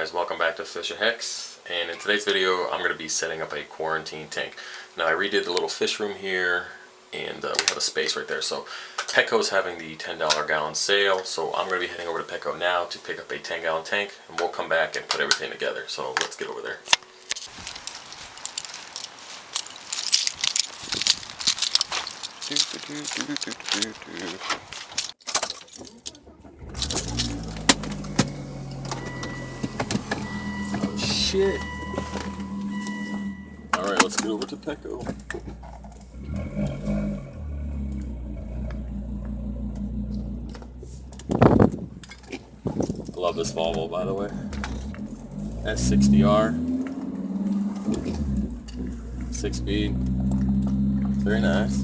guys, welcome back to Fish and Hex, and in today's video I'm going to be setting up a quarantine tank. Now I redid the little fish room here, and we have a space right there. So Petco's having the $10 gallon sale, so I'm going to be heading over to Petco now to pick up a 10-gallon tank, and we'll come back and put everything together. So let's get over there. Shit. Alright, let's get over to Petco. I love this Volvo, by the way. S60R. 6-speed. Very nice.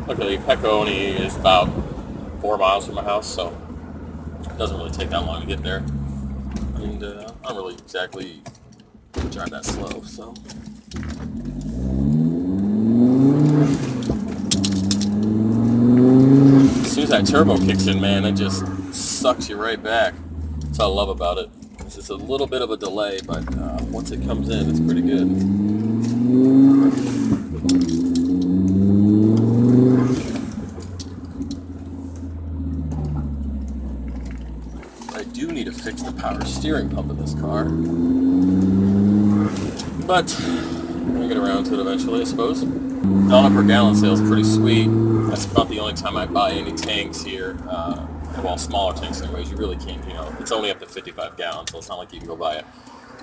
Luckily, Petco only is about 4 miles from my house, so it doesn't really take that long to get there. And I don't really exactly drive that slow, so. As soon as that turbo kicks in, man, it just sucks you right back. That's what I love about it. It's just a little bit of a delay, but once it comes in, it's pretty good. I do need to fix the power steering pump in this car, but I'll get around to it eventually, I suppose. $1 per gallon sale is pretty sweet. That's about the only time I buy any tanks here. Well, smaller tanks anyways. You really can't, it's only up to 55 gallons, so it's not like you can go buy a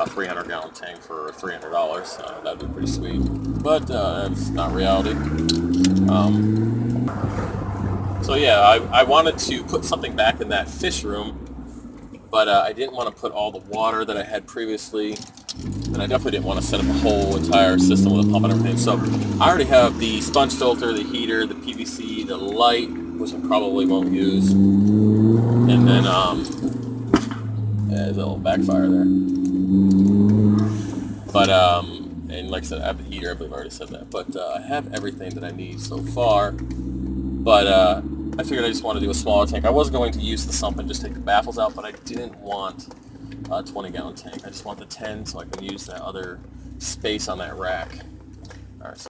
300-gallon tank for $300. That'd be pretty sweet, but that's not reality. So yeah, I wanted to put something back in that fish room, but I didn't want to put all the water that I had previously, and I definitely didn't want to set up a whole entire system with a pump and everything. So I already have the sponge filter, the heater, the PVC, the light, which I probably won't use, and then there's a little backfire there. But and like I said, I have the heater. I believe I already said that. But I have everything that I need so far. But I figured I just want to do a smaller tank. I was going to use the sump and just take the baffles out, but I didn't want a 20-gallon tank. I just want the 10 so I can use that other space on that rack. All right. So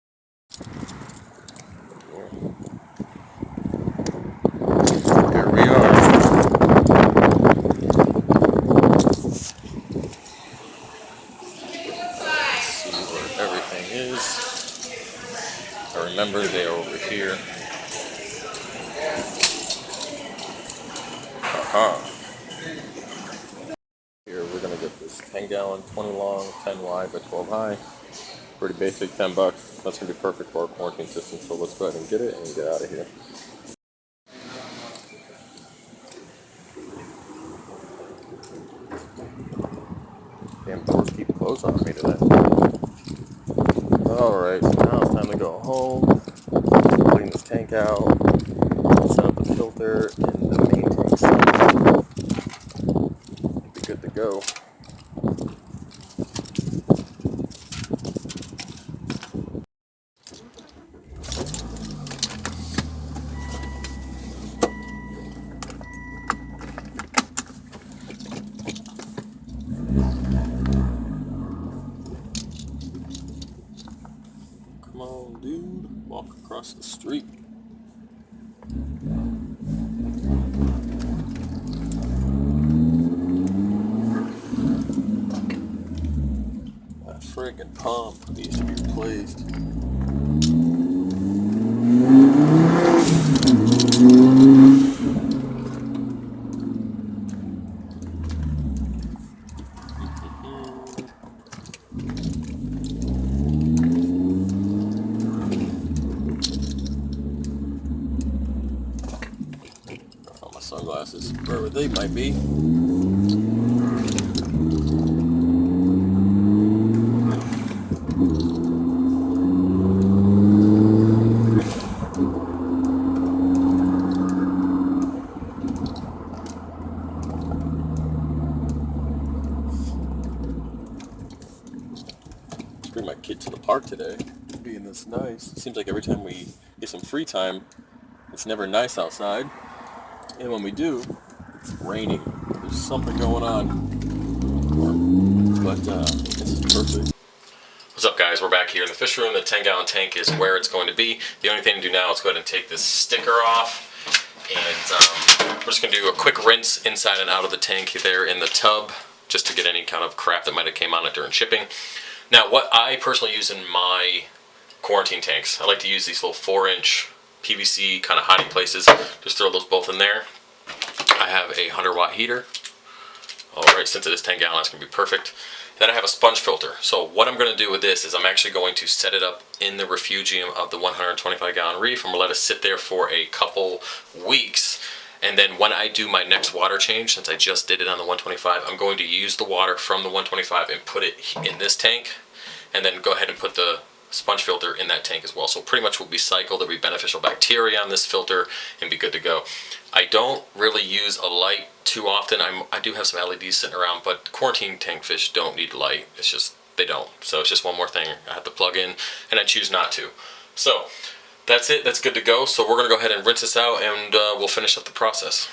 here we are. Let's see where everything is. I remember they are over here. Here we're gonna get this 10-gallon, 20 long, 10 wide by 12 high. Pretty basic, $10. That's gonna be perfect for our quarantine system. So let's go ahead and get it and get out of here. Damn doors keep closed on me today. Alright, so now it's time to go home. Clean this tank out. Set up the filter in the main tank side. Be good to go. Come on, dude. Walk across the street. That friggin' pump needs to be replaced. Sunglasses, wherever they might be. bring my kid to the park today, being this nice. It seems like every time we get some free time, it's never nice outside. And when we do, it's raining. There's something going on. But this is perfect. What's up, guys? We're back here in the fish room. The 10-gallon tank is where it's going to be. The only thing to do now is go ahead and take this sticker off. And we're just going to do a quick rinse inside and out of the tank there in the tub, just to get any kind of crap that might have came on it during shipping. Now, what I personally use in my quarantine tanks, I like to use these little 4-inch PVC kind of hiding places. Just throw those both in there. I have a 100-watt heater. Alright, since it is 10 gallons, it's going to be perfect. Then I have a sponge filter. So what I'm going to do with this is I'm actually going to set it up in the refugium of the 125-gallon reef. I'm going to let it sit there for a couple weeks. And then when I do my next water change, since I just did it on the 125, I'm going to use the water from the 125 and put it in this tank. And then go ahead and put the sponge filter in that tank as well. So pretty much will be cycled. There'll be beneficial bacteria on this filter and be good to go. I don't really use a light too often. I do have some LEDs sitting around, but quarantine tank fish don't need light. It's just, they don't. So it's just one more thing I have to plug in, and I choose not to. So that's it. That's good to go. So we're going to go ahead and rinse this out, and we'll finish up the process.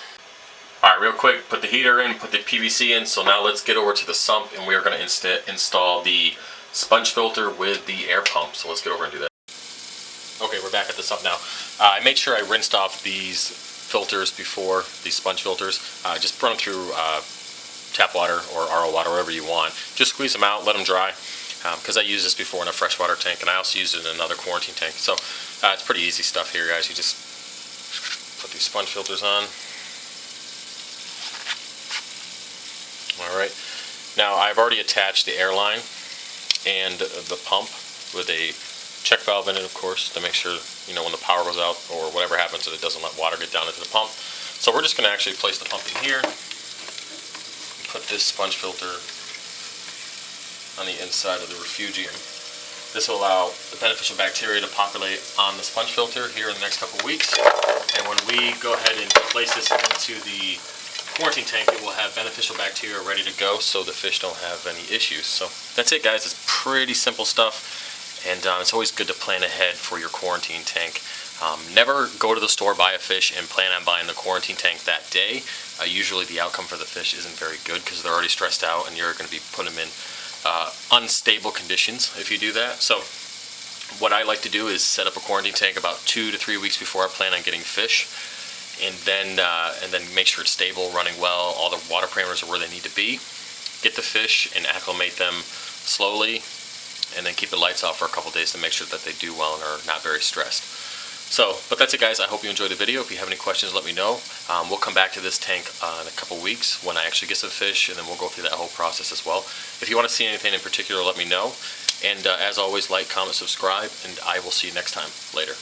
All right, real quick, put the heater in, put the PVC in. So now let's get over to the sump, and we are going to install the sponge filter with the air pump. So let's get over and do that. Okay, we're back at the sump now. I made sure I rinsed off these filters before, these sponge filters. Just run them through tap water or RO water, whatever you want. Just squeeze them out, let them dry. Because I used this before in a freshwater tank, and I also used it in another quarantine tank. So it's pretty easy stuff here, guys. You just put these sponge filters on. Alright, now I've already attached the air line and the pump with a check valve in it, of course, to make sure, you know, when the power goes out or whatever happens, that it doesn't let water get down into the pump. So we're just going to actually place the pump in here, put this sponge filter on the inside of the refugium. This will allow the beneficial bacteria to populate on the sponge filter here in the next couple of weeks. And when we go ahead and place this into the quarantine tank, it will have beneficial bacteria ready to go, so the fish don't have any issues. So that's it, guys. It's pretty simple stuff. And it's always good to plan ahead for your quarantine tank. Never go to the store, buy a fish, and plan on buying the quarantine tank that day. Usually the outcome for the fish isn't very good because they're already stressed out, and you're going to be putting them in unstable conditions if you do that. So what I like to do is set up a quarantine tank about 2 to 3 weeks before I plan on getting fish, and then make sure it's stable, running well, all the water parameters are where they need to be. Get the fish and acclimate them slowly, and then keep the lights off for a couple days to make sure that they do well and are not very stressed. So, but that's it, guys. I hope you enjoyed the video. If you have any questions, let me know. We'll come back to this tank in a couple weeks when I actually get some fish, and then we'll go through that whole process as well. If you want to see anything in particular, let me know. And as always, like, comment, subscribe, and I will see you next time. Later.